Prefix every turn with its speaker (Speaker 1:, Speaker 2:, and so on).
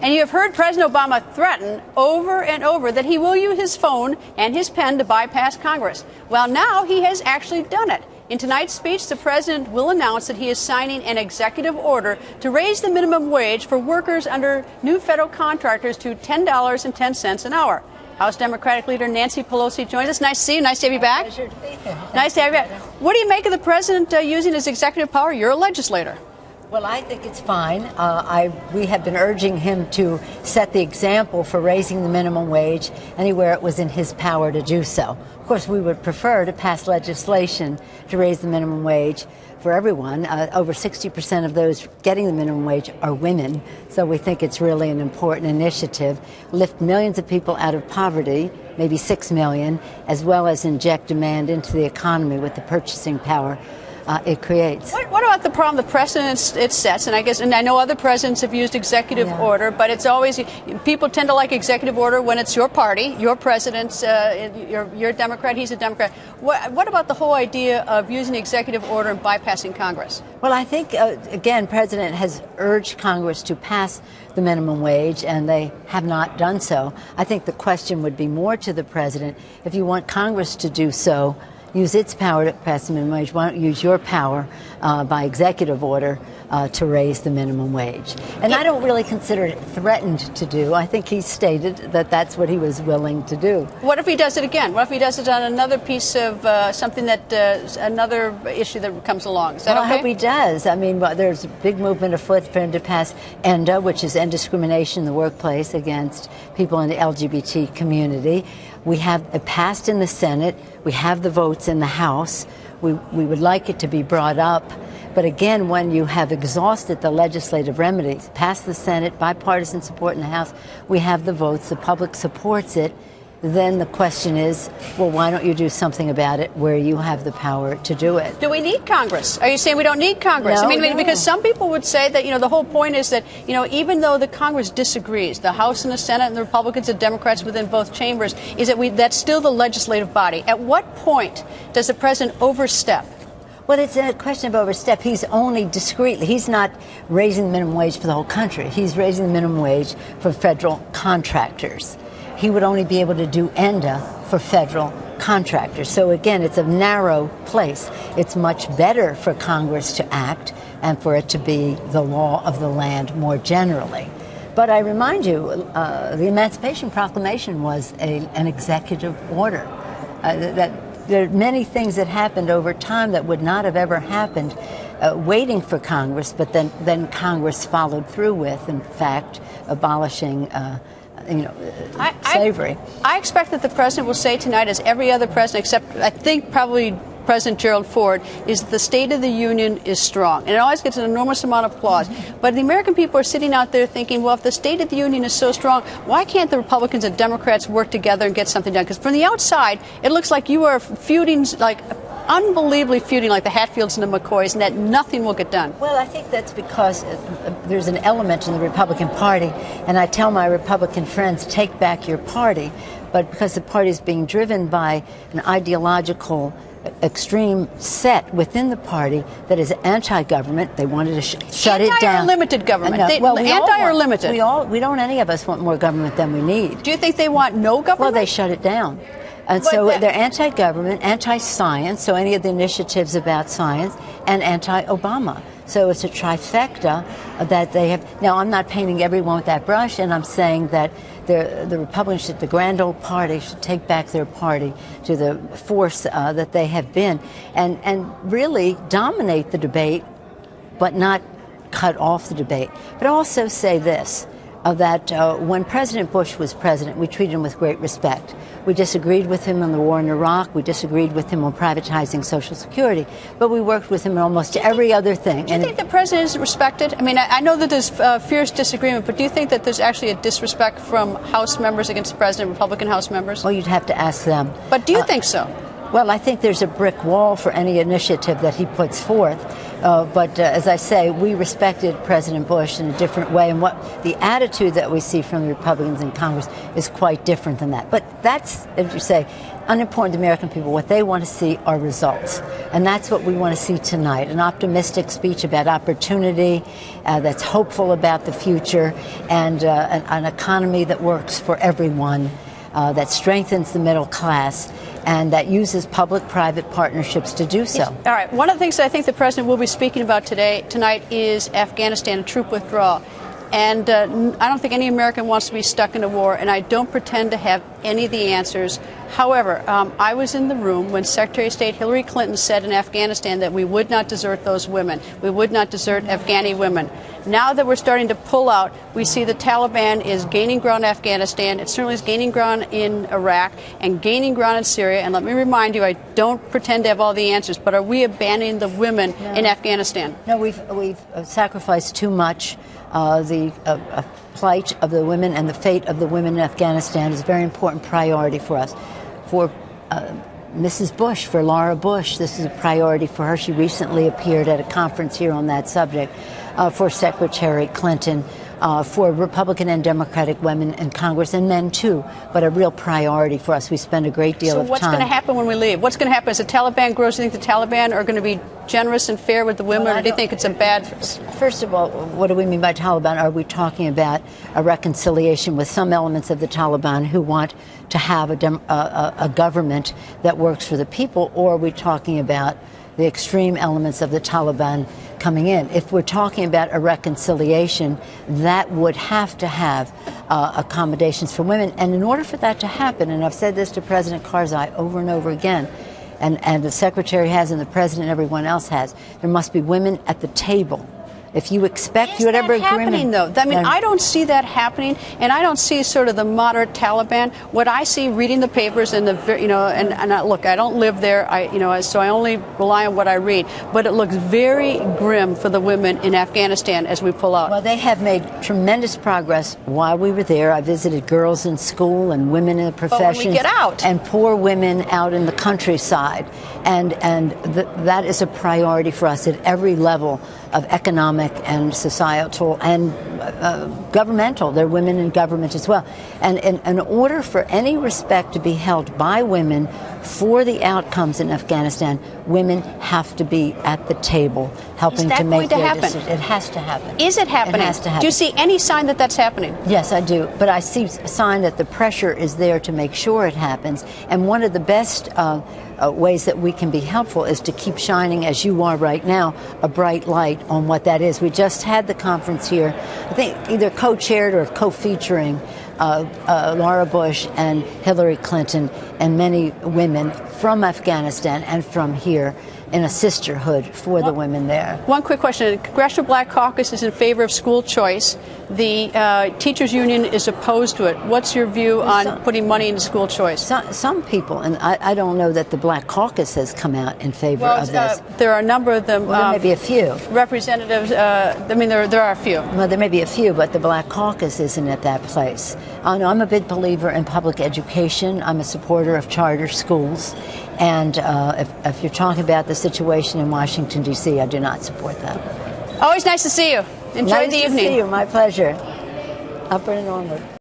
Speaker 1: And you have heard President Obama threaten over and over that he will use his phone and his pen to bypass Congress. Well, now he has actually done it. In tonight's speech, the president will announce that he is signing an executive order to raise the minimum wage for workers under new federal contractors to $10.10 an hour. House Democratic leader Nancy Pelosi joins us. Nice to see you. Nice to have you back.
Speaker 2: Pleasure to be here.
Speaker 1: Nice to have you back. What do you make of the president using his executive power? You're a legislator.
Speaker 2: Well, I think it's fine. We have been urging him to set the example for raising the minimum wage anywhere it was in his power to do so. Of course, we would prefer to pass legislation to raise the minimum wage for everyone. Over 60% of those getting the minimum wage are women, so we think it's really an important initiative. Lift millions of people out of poverty, maybe 6 million, as well as inject demand into the economy with the purchasing power it creates.
Speaker 1: What about the problem the precedent it sets? And I know other presidents have used executive order, but it's always, people tend to like executive order when it's your party, your president's, you're a Democrat, he's a Democrat. What about the whole idea of using executive order and bypassing Congress?
Speaker 2: Well, I think, again, President has urged Congress to pass the minimum wage, and they have not done so. I think the question would be more to the president, if you want Congress to do so, use its power to pass the minimum wage. Why don't you use your power by executive order to raise the minimum wage? And I don't really consider it threatened to do. I think he stated that that's what he was willing to do. What
Speaker 1: if he does it again? What if he does it on another piece of something that, another issue that comes along? Is that okay?
Speaker 2: I hope he does. I mean, there's a big movement afoot for him to pass ENDA, which is End Discrimination in the Workplace against people in the LGBT community. We have it passed in the Senate. We have the votes in the House. We would like it to be brought up. But again, when you have exhausted the legislative remedies, passed the Senate, bipartisan support in the House, we have the votes, the public supports it, then the question is, well, why don't you do something about it where you have the power to do it?
Speaker 1: Do we need Congress? Are you saying we don't need Congress?
Speaker 2: No,
Speaker 1: no. Because some people would say that, the whole point is that, even though the Congress disagrees, the House and the Senate and the Republicans and Democrats within both chambers, is that that's still the legislative body. At what point does the president overstep?
Speaker 2: Well, it's a question of overstep. He's only discreetly. He's not raising the minimum wage for the whole country. He's raising the minimum wage for federal contractors. He would only be able to do ENDA for federal contractors. So again, it's a narrow place. It's much better for Congress to act and for it to be the law of the land more generally. But I remind you, the Emancipation Proclamation was an executive order. There are many things that happened over time that would not have ever happened waiting for Congress, but then Congress followed through with, in fact, abolishing slavery.
Speaker 1: I expect that the president will say tonight, as every other president, except I think probably President Gerald Ford, is that the State of the Union is strong. And it always gets an enormous amount of applause. But the American people are sitting out there thinking, well, if the State of the Union is so strong, why can't the Republicans and Democrats work together and get something done? Because from the outside, it looks like you are feuding, unbelievably feuding like the Hatfields and the McCoys, and that nothing will get done.
Speaker 2: Well, I think that's because there's an element in the Republican Party, and I tell my Republican friends, take back your party. But because the party is being driven by an ideological extreme set within the party that is anti-government, they wanted to shut it down.
Speaker 1: Anti or limited government? Anti or limited?
Speaker 2: We don't any of us want more government than we need.
Speaker 1: Do you think they want no government?
Speaker 2: Well, they shut it down. And so they're anti-government, anti-science, so any of the initiatives about science, and anti-Obama. So it's a trifecta that they have. Now, I'm not painting everyone with that brush, and I'm saying that the Republicans, the grand old party, should take back their party to the force that they have been and really dominate the debate, but not cut off the debate. But I also say this, that when President Bush was president, we treated him with great respect. We disagreed with him on the war in Iraq. We disagreed with him on privatizing Social Security. But we worked with him on almost every other thing.
Speaker 1: Do you think the president is respected? I mean, I know that there's fierce disagreement, but do you think that there's actually a disrespect from House members against the president, Republican House members?
Speaker 2: Well, you'd have to ask them.
Speaker 1: But do you think so?
Speaker 2: Well, I think there's a brick wall for any initiative that he puts forth. But as I say, we respected President Bush in a different way, and what the attitude that we see from the Republicans in Congress is quite different than that. But that's, as you say, unimportant to American people. What they want to see are results, and that's what we want to see tonight: an optimistic speech about opportunity, that's hopeful about the future, and an economy that works for everyone, that strengthens the middle class, and that uses public-private partnerships to do so.
Speaker 1: All right. One of the things that I think the president will be speaking about tonight is Afghanistan, troop withdrawal. And I don't think any American wants to be stuck in a war, and I don't pretend to have any of the answers. However, I was in the room when Secretary of State Hillary Clinton said in Afghanistan that we would not desert those women. We would not desert Afghani women. Now that we're starting to pull out, we see the Taliban is gaining ground in Afghanistan. It certainly is gaining ground in Iraq and gaining ground in Syria. And let me remind you, I don't pretend to have all the answers, but are we abandoning the women in Afghanistan?
Speaker 2: No, we've sacrificed too much. The plight of the women and the fate of the women in Afghanistan is a very important priority for us. For Mrs. Bush, for Laura Bush, this is a priority for her. She recently appeared at a conference here on that subject. For Secretary Clinton, for Republican and Democratic women in Congress, and men too, but a real priority for us. We spend a great deal of time.
Speaker 1: So what's going to happen when we leave? What's going to happen as the Taliban grows? Do you think the Taliban are going to be generous and fair with the women, or do you think it's a bad...
Speaker 2: First of all, what do we mean by Taliban? Are we talking about a reconciliation with some elements of the Taliban who want to have a government that works for the people, or are we talking about the extreme elements of the Taliban coming in? If we're talking about a reconciliation, that would have to have accommodations for women. And in order for that to happen, and I've said this to President Karzai over and over again, and the Secretary has, and the President and everyone else has, there must be women at the table. If you expect whatever agreement...
Speaker 1: Is that happening, though? I mean, I don't see that happening, and I don't see sort of the moderate Taliban. What I see reading the papers and look, I don't live there, so I only rely on what I read. But it looks very grim for the women in Afghanistan as we pull out.
Speaker 2: Well, they have made tremendous progress while we were there. I visited girls in school and women in the professions.
Speaker 1: But when we get out,
Speaker 2: and poor women out in the countryside, and that is a priority for us at every level of economic and societal and governmental. There are women in government as well. And in order for any respect to be held by women for the outcomes in Afghanistan, women have to be at the table helping to make their decisions. It has to happen.
Speaker 1: Is it happening?
Speaker 2: It has to happen.
Speaker 1: Do you see any sign that that's happening?
Speaker 2: Yes, I do. But I see a sign that the pressure is there to make sure it happens. And one of the best ways that we can be helpful is to keep shining, as you are right now, a bright light on what that is. We just had the conference here, I think either co-chaired or co-featuring Laura Bush and Hillary Clinton and many women from Afghanistan and from here in a sisterhood for the women there.
Speaker 1: One quick question. The Congressional Black Caucus is in favor of school choice. The teachers union is opposed to it. What's your view on putting money into school choice?
Speaker 2: Some people, and I don't know that the Black Caucus has come out in favor of this.
Speaker 1: There are a number of them.
Speaker 2: Well, there may be a few.
Speaker 1: Representatives, there are a few.
Speaker 2: Well, there may be a few, but the Black Caucus isn't at that place. I'm a big believer in public education. I'm a supporter of charter schools. And if you're talking about the situation in Washington, D.C., I do not support that.
Speaker 1: Always nice to see you. Enjoy the evening.
Speaker 2: Nice to see you. My pleasure. Upward and onward.